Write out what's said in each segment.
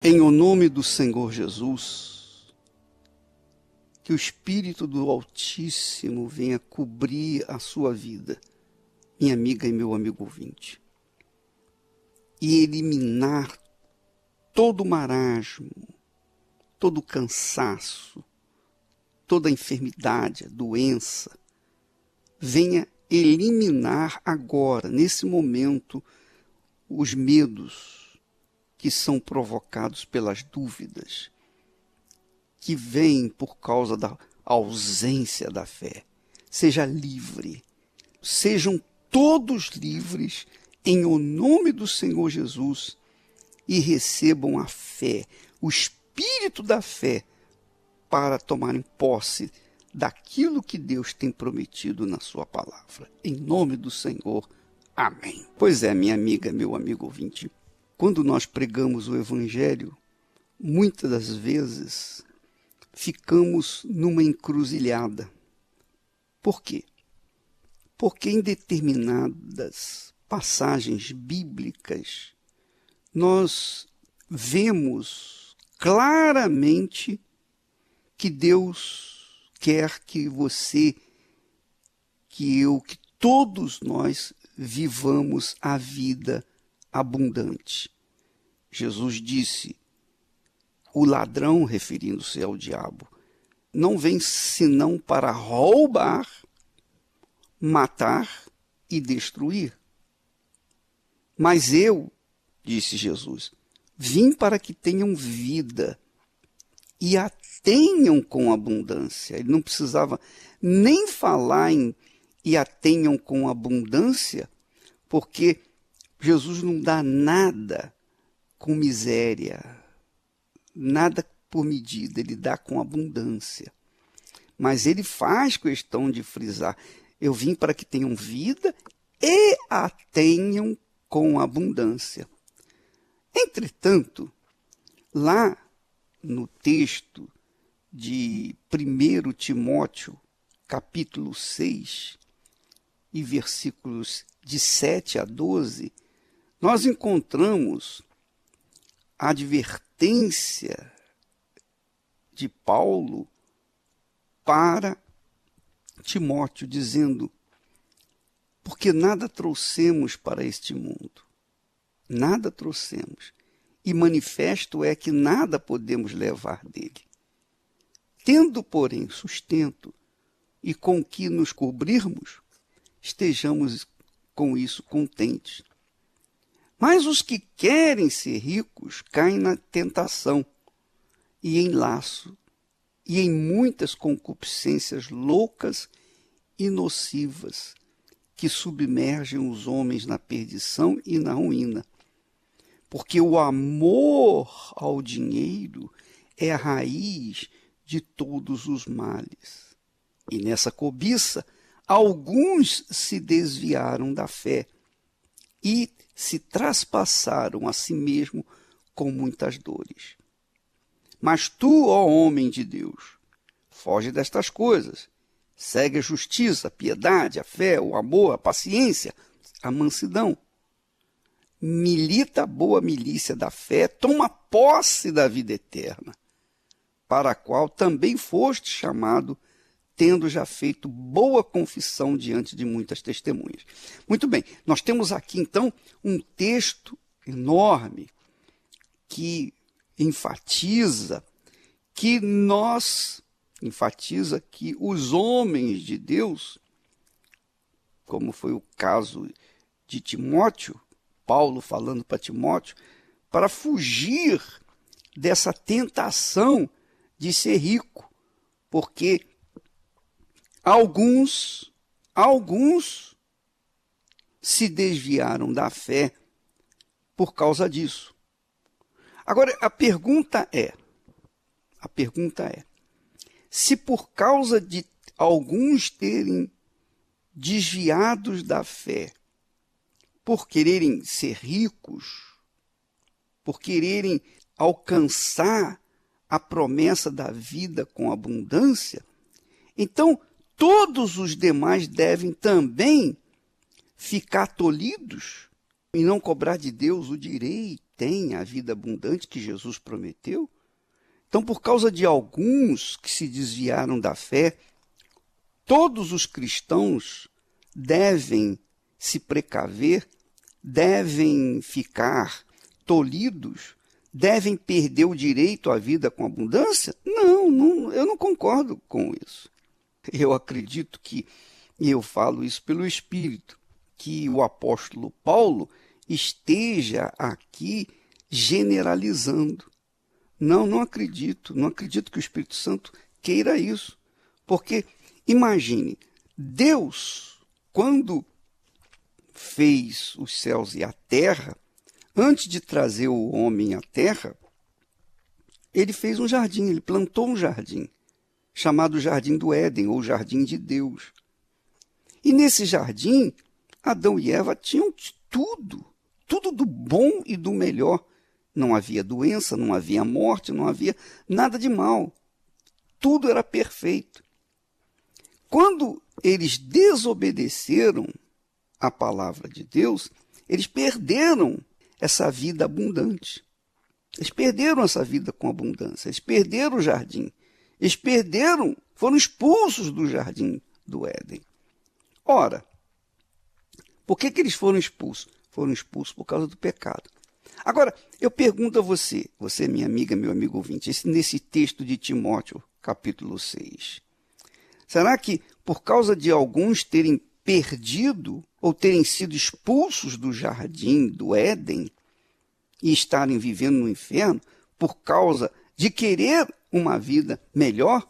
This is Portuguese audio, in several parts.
Em o nome do Senhor Jesus, que o Espírito do Altíssimo venha cobrir a sua vida, minha amiga e meu amigo ouvinte, e eliminar todo o marasmo, todo o cansaço, toda a enfermidade, a doença. Venha eliminar agora, nesse momento, os medos que são provocados pelas dúvidas, que vêm por causa da ausência da fé. Seja livre, sejam todos livres em o nome do Senhor Jesus e recebam a fé, o espírito da fé, para tomarem posse daquilo que Deus tem prometido na sua palavra. Em nome do Senhor, amém. Pois é, minha amiga, meu amigo ouvinte, quando nós pregamos o Evangelho, muitas das vezes ficamos numa encruzilhada. Por quê? Porque em determinadas passagens bíblicas, nós vemos claramente que Deus quer que você, que eu, que todos nós vivamos a vida abundante. Jesus disse, o ladrão, referindo-se ao diabo, não vem senão para roubar, matar e destruir. Mas eu, disse Jesus, vim para que tenham vida e a tenham com abundância. Ele não precisava nem falar em e a tenham com abundância, porque Jesus não dá nada com miséria, nada por medida, ele dá com abundância. Mas ele faz questão de frisar, eu vim para que tenham vida e a tenham com abundância. Entretanto, lá no texto de 1 Timóteo, capítulo 6, e versículos de 7 a 12, nós encontramos a advertência de Paulo para Timóteo, dizendo, porque nada trouxemos para este mundo, nada trouxemos, e manifesto é que nada podemos levar dele. Tendo, porém, sustento e com que nos cobrirmos, estejamos com isso contentes. Mas os que querem ser ricos caem na tentação e em laço e em muitas concupiscências loucas e nocivas que submergem os homens na perdição e na ruína. Porque o amor ao dinheiro é a raiz de todos os males. E nessa cobiça, alguns se desviaram da fé e se traspassaram a si mesmo com muitas dores. Mas tu, ó homem de Deus, foge destas coisas. Segue a justiça, a piedade, a fé, o amor, a paciência, a mansidão. Milita a boa milícia da fé, toma posse da vida eterna, para a qual também foste chamado, tendo já feito boa confissão diante de muitas testemunhas. Muito bem, nós temos aqui então um texto enorme que enfatiza que os homens de Deus, como foi o caso de Timóteo, Paulo falando para Timóteo, para fugir dessa tentação de ser rico, porque alguns se desviaram da fé por causa disso. Agora, a pergunta é, se por causa de alguns terem desviados da fé, por quererem ser ricos, por quererem alcançar a promessa da vida com abundância, então todos os demais devem também ficar tolhidos e não cobrar de Deus o direito tenha a vida abundante que Jesus prometeu? Então, por causa de alguns que se desviaram da fé, todos os cristãos devem se precaver, devem ficar tolhidos, devem perder o direito à vida com abundância? Não, eu não concordo com isso. Eu acredito que, e eu falo isso pelo Espírito, que o apóstolo Paulo esteja aqui generalizando. Não acredito que o Espírito Santo queira isso. Porque, imagine, Deus, quando fez os céus e a terra, antes de trazer o homem à terra, ele fez um jardim, ele plantou um jardim, chamado Jardim do Éden, ou Jardim de Deus. E nesse jardim, Adão e Eva tinham tudo do bom e do melhor. Não havia doença, não havia morte, não havia nada de mal. Tudo era perfeito. Quando eles desobedeceram à palavra de Deus, eles perderam essa vida abundante. Eles perderam essa vida com abundância. Eles perderam o jardim. Eles foram expulsos do jardim do Éden. Ora, por que eles foram expulsos? Foram expulsos por causa do pecado. Agora, eu pergunto a você, minha amiga, meu amigo ouvinte, nesse texto de Timóteo, capítulo 6, será que por causa de alguns terem perdido ou terem sido expulsos do jardim do Éden e estarem vivendo no inferno por causa de querer uma vida melhor,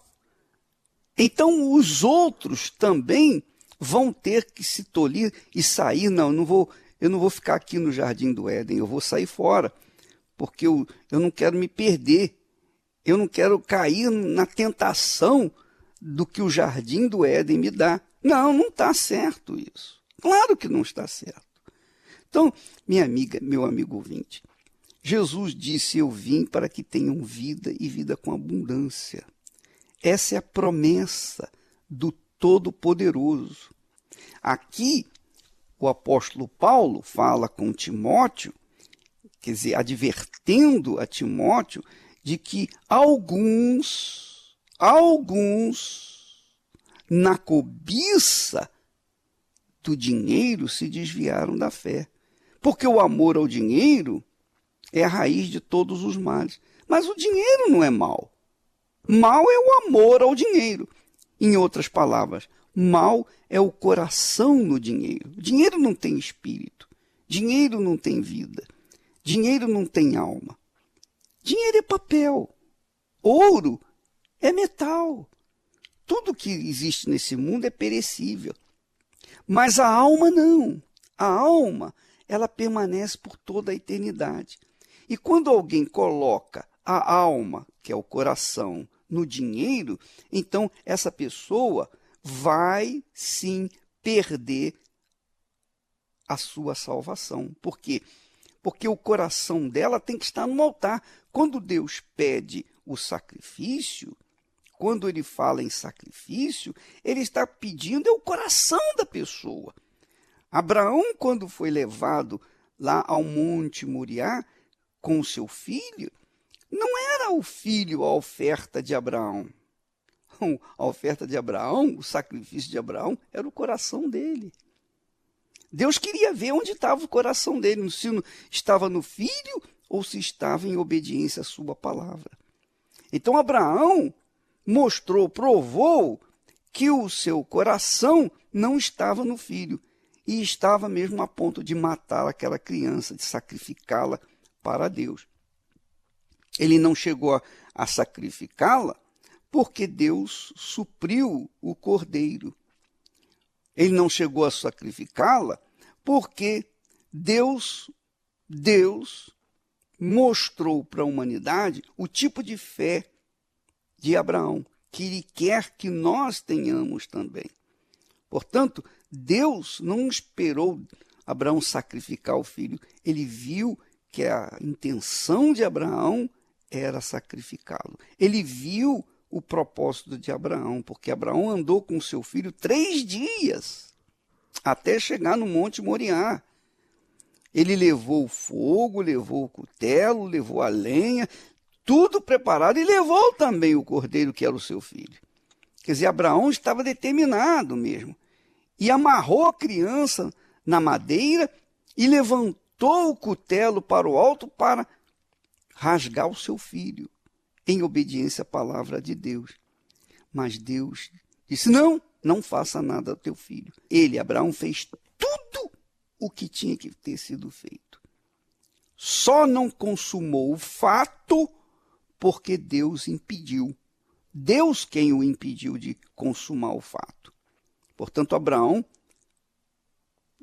então os outros também vão ter que se tolir e sair? Eu não vou ficar aqui no jardim do Éden, eu vou sair fora, porque eu não quero me perder, eu não quero cair na tentação do que o jardim do Éden me dá. Não está certo isso. Claro que não está certo. Então, minha amiga, meu amigo ouvinte, Jesus disse: eu vim para que tenham vida e vida com abundância. Essa é a promessa do Todo-Poderoso. Aqui, o apóstolo Paulo fala com Timóteo, quer dizer, advertendo a Timóteo de que alguns, na cobiça do dinheiro, se desviaram da fé. Porque o amor ao dinheiro é a raiz de todos os males. Mas o dinheiro não é mal. Mal é o amor ao dinheiro. Em outras palavras, mal é o coração no dinheiro. Dinheiro não tem espírito. Dinheiro não tem vida. Dinheiro não tem alma. Dinheiro é papel. Ouro é metal. Tudo que existe nesse mundo é perecível. Mas a alma não. A alma, ela permanece por toda a eternidade. E quando alguém coloca a alma, que é o coração, no dinheiro, então essa pessoa vai sim perder a sua salvação. Por quê? Porque o coração dela tem que estar no altar. Quando Deus pede o sacrifício, quando ele fala em sacrifício, ele está pedindo o coração da pessoa. Abraão, quando foi levado lá ao Monte Moriá com o seu filho, não era o filho a oferta de Abraão. A oferta de Abraão, o sacrifício de Abraão, era o coração dele. Deus queria ver onde estava o coração dele, se estava no filho ou se estava em obediência à sua palavra. Então Abraão provou que o seu coração não estava no filho e estava mesmo a ponto de matar aquela criança, de sacrificá-la para Deus. Ele não chegou a sacrificá-la porque Deus supriu o cordeiro. Ele não chegou a sacrificá-la porque Deus mostrou para a humanidade o tipo de fé de Abraão, que ele quer que nós tenhamos também. Portanto, Deus não esperou Abraão sacrificar o filho. Ele viu que a intenção de Abraão era sacrificá-lo. Ele viu o propósito de Abraão, porque Abraão andou com seu filho 3 dias até chegar no Monte Moriá. Ele levou o fogo, levou o cutelo, levou a lenha, tudo preparado, e levou também o cordeiro, que era o seu filho. Quer dizer, Abraão estava determinado mesmo. E amarrou a criança na madeira e levantou o cutelo para o alto para rasgar o seu filho, em obediência à palavra de Deus. Mas Deus disse, não faça nada ao teu filho. Ele, Abraão, fez tudo o que tinha que ter sido feito. Só não consumou o fato porque Deus impediu. Deus quem o impediu de consumar o fato. Portanto, Abraão,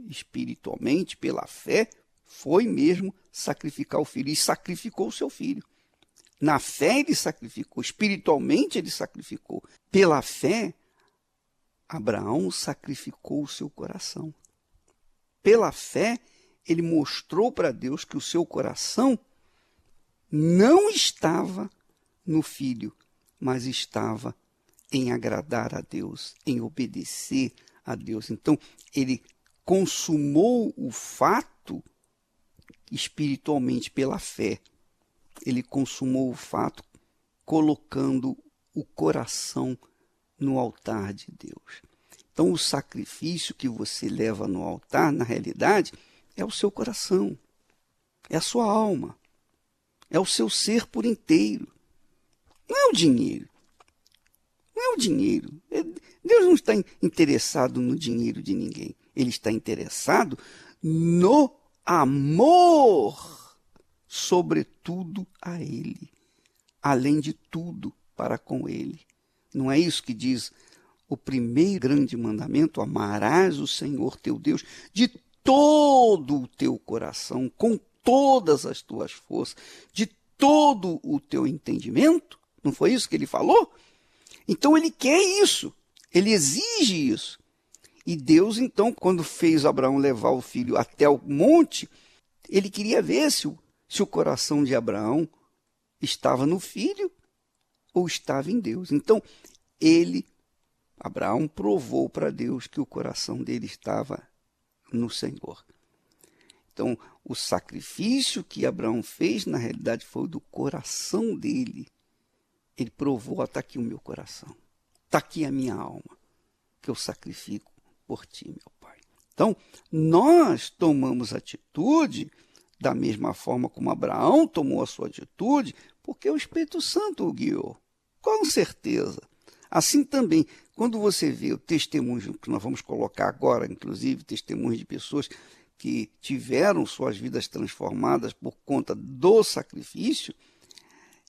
espiritualmente, pela fé, foi mesmo sacrificar o filho. E sacrificou o seu filho. Na fé ele sacrificou, espiritualmente ele sacrificou. Pela fé, Abraão sacrificou o seu coração. Pela fé, ele mostrou para Deus que o seu coração não estava no filho, mas estava em agradar a Deus, em obedecer a Deus. Então, ele consumou o fato espiritualmente pela fé. Ele consumou o fato colocando o coração no altar de Deus. Então, o sacrifício que você leva no altar, na realidade, é o seu coração, é a sua alma, é o seu ser por inteiro. Não é o dinheiro. Não é o dinheiro. Deus não está interessado no dinheiro de ninguém. Ele está interessado no amor, sobretudo a Ele, além de tudo para com Ele. Não é isso que diz o primeiro grande mandamento? Amarás o Senhor teu Deus de todo o teu coração, com todas as tuas forças, de todo o teu entendimento. Não foi isso que ele falou? Então ele quer isso, ele exige isso. E Deus, então, quando fez Abraão levar o filho até o monte, ele queria ver se o coração de Abraão estava no filho ou estava em Deus. Então, Abraão, provou para Deus que o coração dele estava no Senhor. Então, o sacrifício que Abraão fez, na realidade, foi do coração dele. Ele provou, está aqui o meu coração, está aqui a minha alma, que eu sacrifico por ti, meu Pai. Então, nós tomamos atitude da mesma forma como Abraão tomou a sua atitude, porque o Espírito Santo o guiou, com certeza. Assim também, quando você vê o testemunho, que nós vamos colocar agora, inclusive, testemunhos de pessoas que tiveram suas vidas transformadas por conta do sacrifício,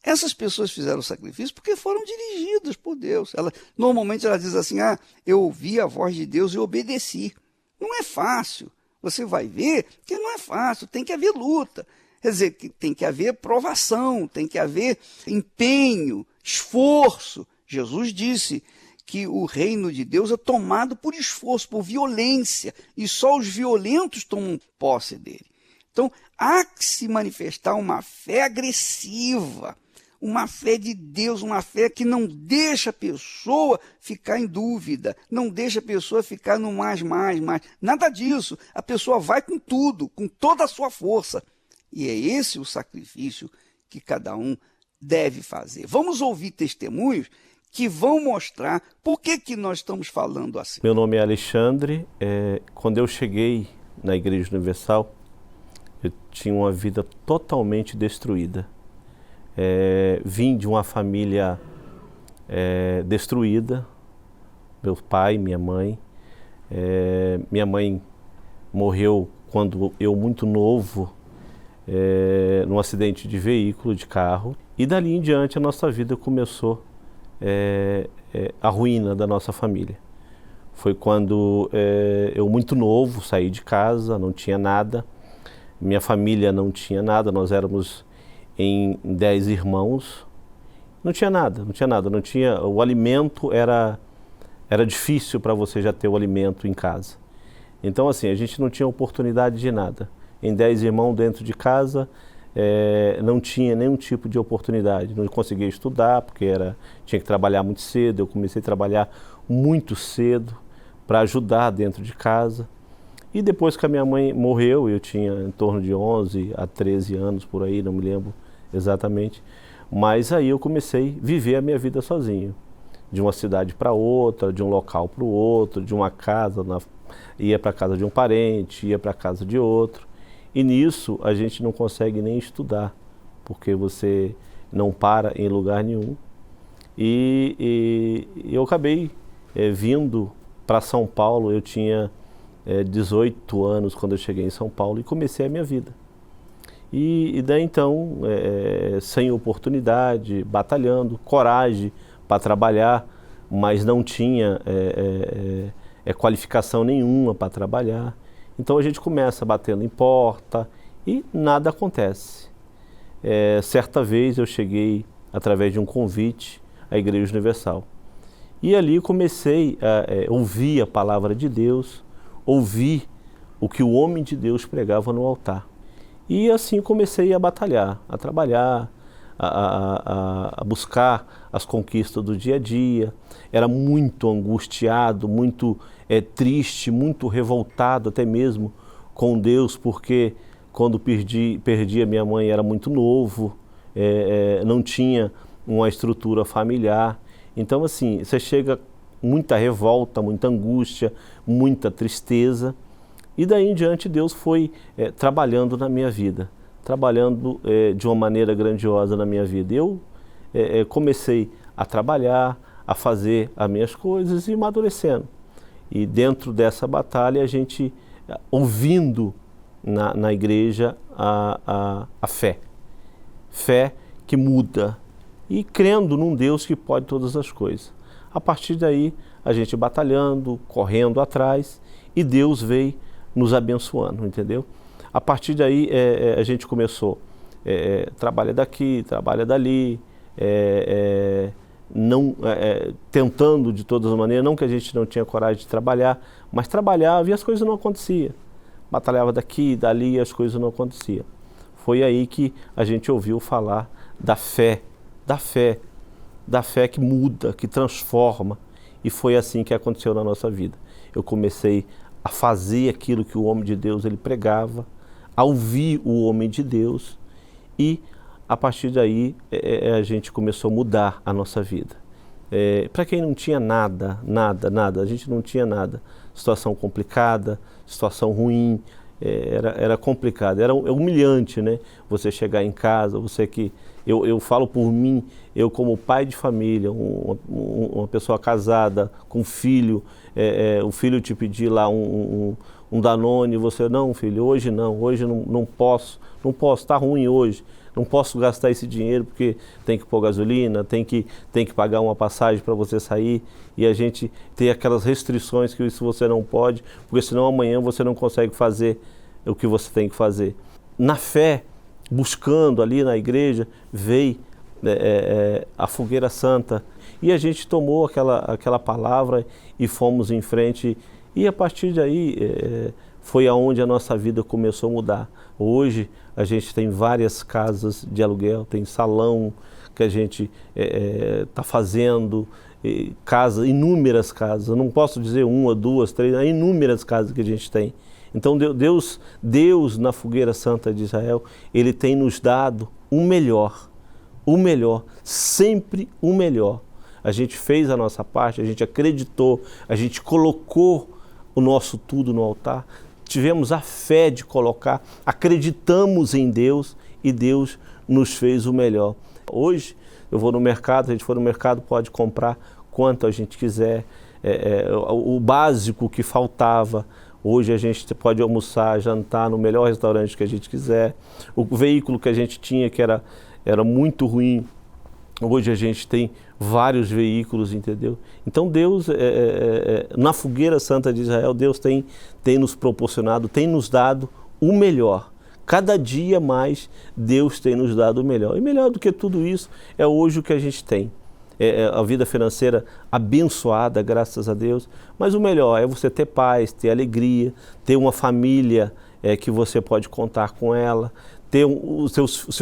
essas pessoas fizeram o sacrifício porque foram dirigidas por Deus. Normalmente elas dizem assim, eu ouvi a voz de Deus e obedeci. Não é fácil. Você vai ver que não é fácil, tem que haver luta. Quer dizer, que tem que haver provação, tem que haver empenho, esforço. Jesus disse que o reino de Deus é tomado por esforço, por violência, e só os violentos tomam posse dele. Então, há que se manifestar uma fé agressiva, uma fé de Deus, uma fé que não deixa a pessoa ficar em dúvida, não deixa a pessoa ficar no mais, nada disso. A pessoa vai com tudo, com toda a sua força. E é esse o sacrifício que cada um deve fazer. Vamos ouvir testemunhos que vão mostrar por que nós estamos falando assim. Meu nome é Alexandre. Quando eu cheguei na Igreja Universal, eu tinha uma vida totalmente destruída. Vim de uma família destruída, meu pai, minha mãe. Minha mãe morreu quando eu muito novo, num acidente de veículo, de carro. E dali em diante a nossa vida começou a ruína da nossa família. Foi quando eu muito novo saí de casa, não tinha nada. Minha família não tinha nada, nós éramos em 10 irmãos, não tinha nada, o alimento era difícil para você já ter o alimento em casa. Então assim, a gente não tinha oportunidade de nada. Em 10 irmãos dentro de casa, não tinha nenhum tipo de oportunidade, não conseguia estudar, porque tinha que trabalhar muito cedo. Eu comecei a trabalhar muito cedo para ajudar dentro de casa. E depois que a minha mãe morreu, eu tinha em torno de 11 a 13 anos, por aí, não me lembro exatamente, mas aí eu comecei a viver a minha vida sozinho, de uma cidade para outra, de um local para o outro, de uma casa, ia para a casa de um parente, ia para a casa de outro, e nisso a gente não consegue nem estudar, porque você não para em lugar nenhum. E eu acabei vindo para São Paulo. Eu tinha 18 anos quando eu cheguei em São Paulo e comecei a minha vida. E daí então, sem oportunidade, batalhando, coragem para trabalhar, mas não tinha qualificação nenhuma para trabalhar. Então a gente começa batendo em porta e nada acontece. Certa vez eu cheguei através de um convite à Igreja Universal. E ali comecei a ouvir a palavra de Deus, ouvir o que o homem de Deus pregava no altar. E assim comecei a batalhar, a trabalhar, a buscar as conquistas do dia a dia. Era muito angustiado, muito triste, muito revoltado até mesmo com Deus, porque quando perdi a minha mãe era muito novo, não tinha uma estrutura familiar. Então assim, você chega muita revolta, muita angústia, muita tristeza. E daí em diante Deus foi trabalhando na minha vida, trabalhando de uma maneira grandiosa na minha vida. Eu comecei a trabalhar, a fazer as minhas coisas e amadurecendo. E dentro dessa batalha a gente ouvindo na igreja a fé. Fé que muda. E crendo num Deus que pode todas as coisas. A partir daí, a gente batalhando, correndo atrás, e Deus veio nos abençoando, entendeu? A partir daí, a gente começou, trabalha daqui, trabalha dali, tentando de todas as maneiras, não que a gente não tinha coragem de trabalhar, mas trabalhava e as coisas não aconteciam. Batalhava daqui, dali, e as coisas não aconteciam. Foi aí que a gente ouviu falar da fé que muda, que transforma, e foi assim que aconteceu na nossa vida. Eu comecei a fazer aquilo que o homem de Deus ele pregava, a ouvir o homem de Deus, e a partir daí a gente começou a mudar a nossa vida. Para quem não tinha nada, a gente não tinha nada, situação complicada, situação ruim, era complicado, era humilhante, né? Você chegar em casa, eu falo por mim, eu como pai de família, uma pessoa casada, com filho, o filho te pedir lá um Danone, você, não filho, hoje não posso, tá ruim hoje, não posso gastar esse dinheiro porque tem que pôr gasolina, tem que pagar uma passagem para você sair, e a gente tem aquelas restrições que isso você não pode, porque senão amanhã você não consegue fazer o que você tem que fazer. Na fé, buscando ali na igreja, veio a fogueira santa, e a gente tomou aquela palavra e fomos em frente, e a partir daí foi aonde a nossa vida começou a mudar. Hoje a gente tem várias casas de aluguel, tem salão que a gente está fazendo, inúmeras casas, eu não posso dizer uma, duas, três, inúmeras casas que a gente tem. Então Deus na fogueira santa de Israel, Ele tem nos dado o melhor, sempre o melhor. A gente fez a nossa parte, a gente acreditou, a gente colocou o nosso tudo no altar, tivemos a fé de colocar, acreditamos em Deus e Deus nos fez o melhor. Hoje eu vou no mercado, a gente for no mercado pode comprar quanto a gente quiser, o básico que faltava. Hoje a gente pode almoçar, jantar no melhor restaurante que a gente quiser. O veículo que a gente tinha, que era muito ruim, hoje a gente tem vários veículos, entendeu? Então Deus, na fogueira santa de Israel, Deus tem nos proporcionado, tem nos dado o melhor. Cada dia mais Deus tem nos dado o melhor. E melhor do que tudo isso é hoje o que a gente tem. A vida financeira abençoada, graças a Deus, mas o melhor é você ter paz, ter alegria, ter uma família que você pode contar com ela,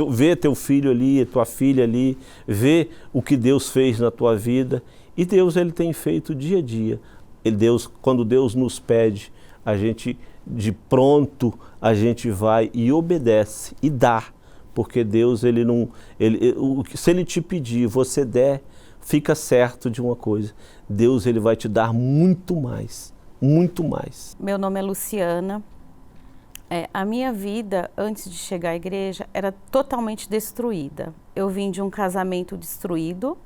ver teu filho ali, tua filha ali, ver o que Deus fez na tua vida. E Deus, Ele tem feito dia a dia. Quando Deus nos pede, a gente de pronto, a gente vai e obedece e dá. Porque Deus, se Ele te pedir, você der, fica certo de uma coisa. Deus, Ele vai te dar muito mais, muito mais. Meu nome é Luciana. A minha vida, antes de chegar à igreja, era totalmente destruída. Eu vim de um casamento destruído,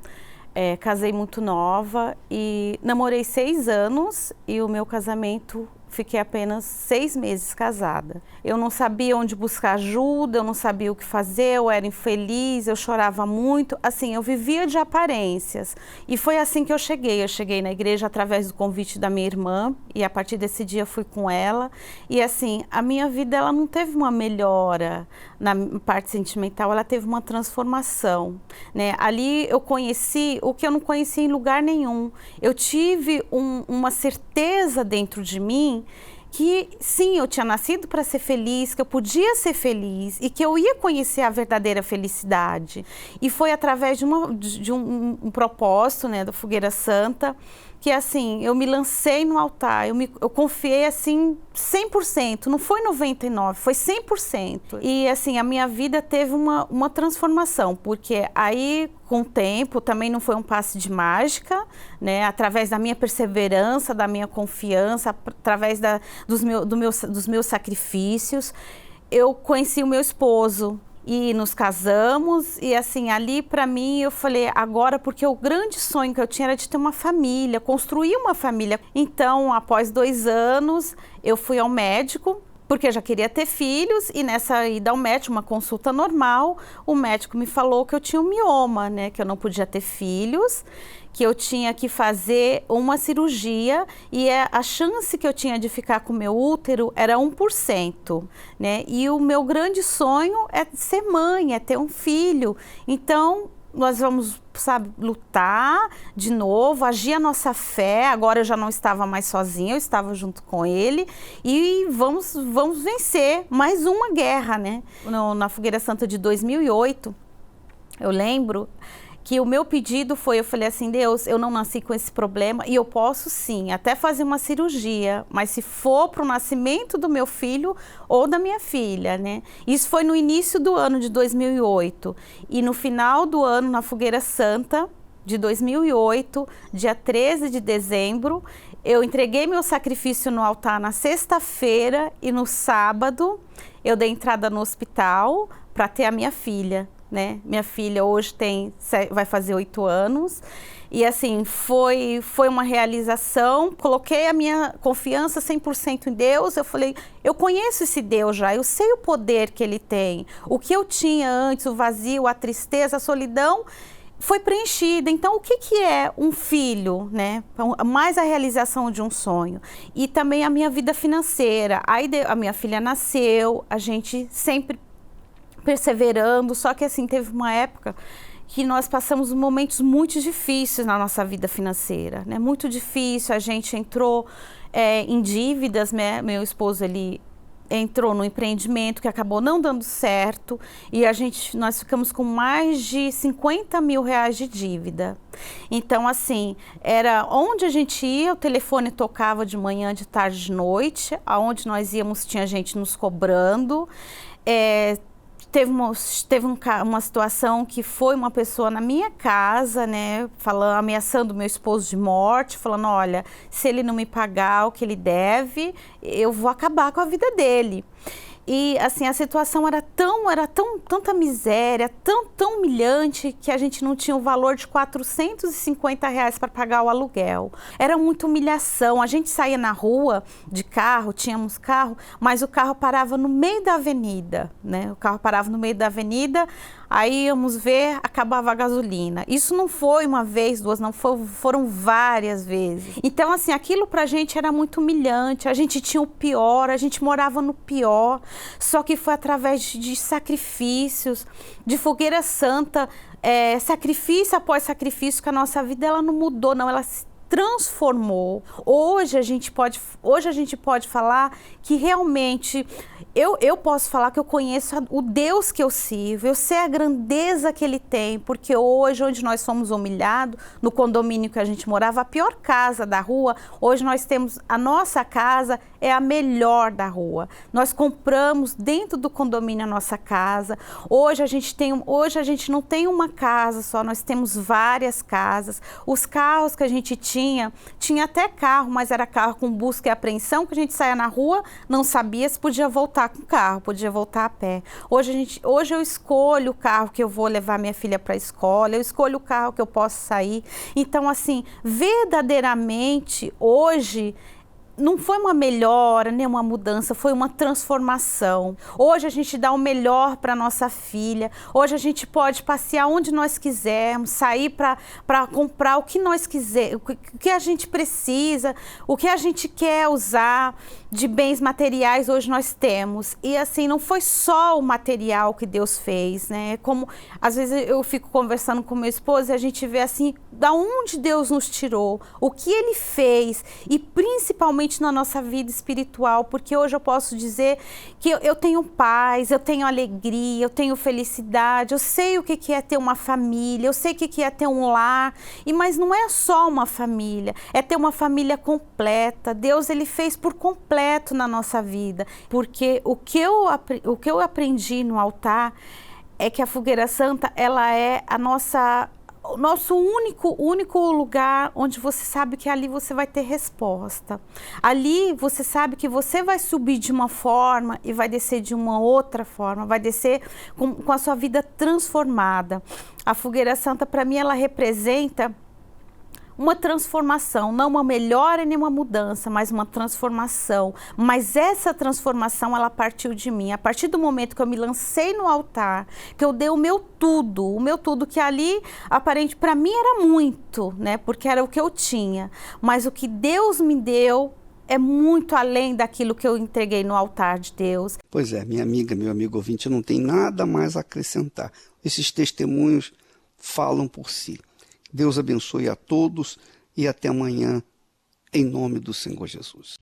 casei muito nova e namorei 6 anos e o meu casamento, fiquei apenas 6 meses casada. Eu não sabia onde buscar ajuda, eu não sabia o que fazer, eu era infeliz, eu chorava muito. Assim, eu vivia de aparências. E foi assim que eu cheguei. Eu cheguei na igreja através do convite da minha irmã e a partir desse dia fui com ela. E assim, a minha vida ela não teve uma melhora na parte sentimental, ela teve uma transformação, né? Ali eu conheci o que eu não conhecia em lugar nenhum. Eu tive uma certeza dentro de mim que sim, eu tinha nascido para ser feliz, que eu podia ser feliz e que eu ia conhecer a verdadeira felicidade. E foi através de um propósito, né, da Fogueira Santa, que assim, eu me lancei no altar, eu confiei assim 100%, não foi 99%, foi 100%. E assim, a minha vida teve uma transformação, porque aí com o tempo, também não foi um passe de mágica, né? Através da minha perseverança, da minha confiança, através dos meus sacrifícios, eu conheci o meu esposo. E nos casamos e assim, ali para mim eu falei, agora porque o grande sonho que eu tinha era de ter uma família, construir uma família. Então, após 2 anos, eu fui ao médico, porque eu já queria ter filhos e nessa ida ao médico, uma consulta normal, o médico me falou que eu tinha um mioma, né, que eu não podia ter filhos, que eu tinha que fazer uma cirurgia e a chance que eu tinha de ficar com o meu útero era 1%, né? E o meu grande sonho é ser mãe, é ter um filho. Então, nós vamos, sabe, lutar de novo, agir a nossa fé. Agora eu já não estava mais sozinha, eu estava junto com ele e vamos vencer mais uma guerra, né? Na Fogueira Santa de 2008, eu lembro que o meu pedido foi, eu falei assim, Deus, eu não nasci com esse problema e eu posso sim, até fazer uma cirurgia, mas se for para o nascimento do meu filho ou da minha filha, né? Isso foi no início do ano de 2008 e no final do ano, na Fogueira Santa de 2008, dia 13 de dezembro, eu entreguei meu sacrifício no altar na sexta-feira e no sábado eu dei entrada no hospital para ter a minha filha. Né? Minha filha hoje vai fazer 8 anos e assim, foi uma realização, coloquei a minha confiança 100% em Deus, eu falei, eu conheço esse Deus já, eu sei o poder que Ele tem, o que eu tinha antes, o vazio, a tristeza, a solidão, foi preenchida. Então, o que é um filho, né? Mais a realização de um sonho. E também a minha vida financeira, aí a minha filha nasceu, a gente sempre perseverando, só que assim, teve uma época que nós passamos momentos muito difíceis na nossa vida financeira, né? Muito difícil, a gente entrou em dívidas, né? Meu esposo, ele entrou no empreendimento que acabou não dando certo e nós ficamos com mais de 50 mil reais de dívida. Então, assim, era onde a gente ia, o telefone tocava de manhã, de tarde, de noite, aonde nós íamos tinha gente nos cobrando, Teve uma situação que foi uma pessoa na minha casa, né, ameaçando meu esposo de morte, falando, olha, se ele não me pagar o que ele deve, eu vou acabar com a vida dele. E assim, a situação era tanta miséria, tão humilhante, que a gente não tinha o valor de R$450 para pagar o aluguel. Era muita humilhação. A gente saía na rua de carro, tínhamos carro, mas o carro parava no meio da avenida, né? O carro parava no meio da avenida, aí íamos ver, acabava a gasolina. Isso não foi uma vez, 2, não, foram várias vezes. Então, assim, aquilo pra gente era muito humilhante, a gente tinha o pior, a gente morava no pior, só que foi através de sacrifícios, de Fogueira Santa, sacrifício após sacrifício, que a nossa vida ela não mudou, não, ela se transformou. Hoje a gente pode falar que realmente eu posso falar que eu conheço o Deus que eu sirvo, eu sei a grandeza que Ele tem, porque hoje, onde nós fomos humilhados, no condomínio que a gente morava, a pior casa da rua, hoje nós temos a nossa casa, é a melhor da rua. Nós compramos dentro do condomínio a nossa casa. Hoje a gente não tem uma casa só, nós temos várias casas. Os carros que a gente tinha até carro, mas era carro com busca e apreensão, que a gente saía na rua, não sabia se podia voltar com o carro, podia voltar a pé. Hoje eu escolho o carro que eu vou levar minha filha para a escola, eu escolho o carro que eu posso sair. Então, assim, verdadeiramente, hoje, não foi uma melhora, nem uma mudança, foi uma transformação. Hoje a gente dá o melhor para nossa filha, hoje a gente pode passear onde nós quisermos, sair para comprar o que nós quisermos, o que a gente precisa, o que a gente quer usar de bens materiais, hoje nós temos. E assim, não foi só o material que Deus fez, né? Como às vezes eu fico conversando com meu esposo e a gente vê assim, da onde Deus nos tirou, o que Ele fez, e principalmente na nossa vida espiritual, porque hoje eu posso dizer que eu tenho paz, eu tenho alegria, eu tenho felicidade, eu sei o que é ter uma família, eu sei o que é ter um lar, mas não é só uma família, é ter uma família completa. Deus, Ele fez por completo na nossa vida, porque o que eu aprendi no altar é que a Fogueira Santa, ela é o nosso único lugar onde você sabe que ali você vai ter resposta. Ali você sabe que você vai subir de uma forma e vai descer de uma outra forma, vai descer com a sua vida transformada. A Fogueira Santa, para mim, ela representa uma transformação, não uma melhora nem uma mudança, mas uma transformação. Mas essa transformação, ela partiu de mim. A partir do momento que eu me lancei no altar, que eu dei o meu tudo, que ali, aparente, para mim era muito, né? Porque era o que eu tinha. Mas o que Deus me deu é muito além daquilo que eu entreguei no altar de Deus. Pois é, minha amiga, meu amigo ouvinte, não tem nada mais a acrescentar. Esses testemunhos falam por si. Deus abençoe a todos e até amanhã, em nome do Senhor Jesus.